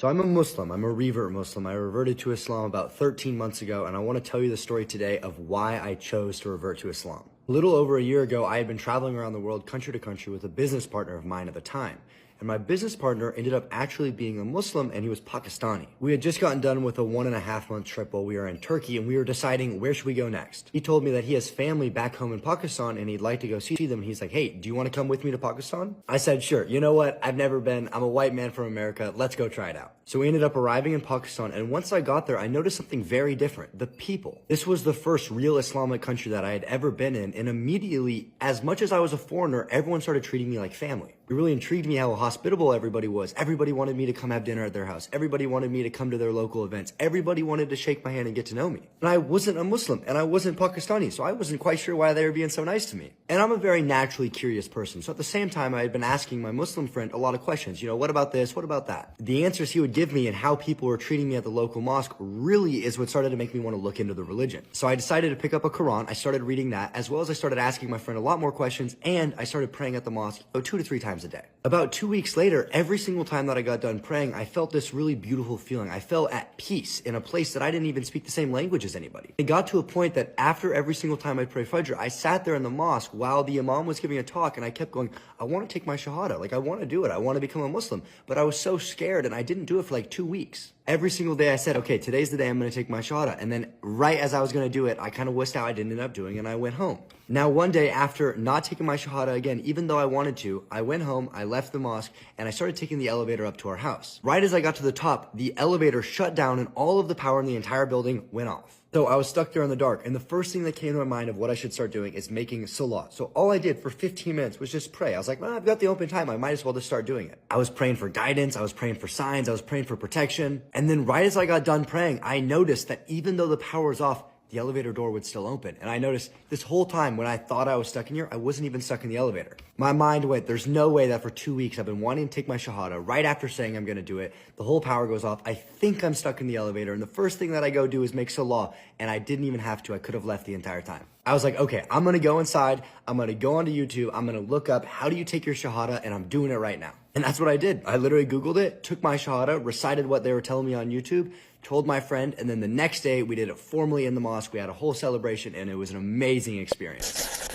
So I'm a Muslim. I'm a revert Muslim. I reverted to Islam about 13 months ago, and I want to tell you the story today of why I chose to revert to Islam. A little over a year ago, I had been traveling around the world country to country with a business partner of mine at the time. And my business partner ended up actually being a Muslim, and he was Pakistani. We had just gotten done with a 1.5-month trip while we were in Turkey, and we were deciding where should we go next. He told me that he has family back home in Pakistan and he'd like to go see them. He's like, hey, do you want to come with me to Pakistan? I said, sure. You know what? I've never been. I'm a white man from America. Let's go try it out. So we ended up arriving in Pakistan, and once I got there, I noticed something very different. The people. This was the first real Islamic country that I had ever been in, and immediately, as much as I was a foreigner, everyone started treating me like family. It really intrigued me how hospitable everybody was. Everybody wanted me to come have dinner at their house. Everybody wanted me to come to their local events. Everybody wanted to shake my hand and get to know me. And I wasn't a Muslim, and I wasn't Pakistani, so I wasn't quite sure why they were being so nice to me. And I'm a very naturally curious person, so at the same time, I had been asking my Muslim friend a lot of questions. You know, what about this? What about that? The answers he would give me and how people were treating me at the local mosque really is what started to make me want to look into the religion. So I decided to pick up a Quran. I started reading that, as well as I started asking my friend a lot more questions, and I started praying at the mosque 2 to 3 times a day. About 2 weeks later, every single time that I got done praying, I felt this really beautiful feeling. I felt at peace in a place that I didn't even speak the same language as anybody. It got to a point that after every single time I'd pray Fajr, I sat there in the mosque while the Imam was giving a talk, and I kept going, I want to take my Shahada. Like, I want to do it. I want to become a Muslim. But I was so scared, and I didn't do it for like 2 weeks. Every single day I said, okay, today's the day I'm going to take my Shahada. And then right as I was going to do it, I kind of wished out I didn't end up doing it, and I went home. Now, one day after not taking my Shahada again, even though I wanted to, I went home, I left the mosque, and I started taking the elevator up to our house. Right as I got to the top, the elevator shut down and all of the power in the entire building went off. So I was stuck there in the dark, and the first thing that came to my mind of what I should start doing is making salah. So all I did for 15 minutes was just pray. I was like, well, I've got the open time. I might as well just start doing it. I was praying for guidance. I was praying for signs. I was praying for protection. And then right as I got done praying, I noticed that even though the power was off, the elevator door would still open. And I noticed this whole time when I thought I was stuck in here, I wasn't even stuck in the elevator. My mind went, there's no way that for 2 weeks I've been wanting to take my Shahada. Right after saying I'm going to do it, the whole power goes off. I think I'm stuck in the elevator. And the first thing that I go do is make salah. And I didn't even have to. I could have left the entire time. I was like, okay, I'm going to go inside. I'm going to go onto YouTube. I'm going to look up how do you take your Shahada, and I'm doing it right now. And that's what I did. I literally Googled it, took my Shahada, recited what they were telling me on YouTube, told my friend, and then the next day we did it formally in the mosque. We had a whole celebration, and it was an amazing experience.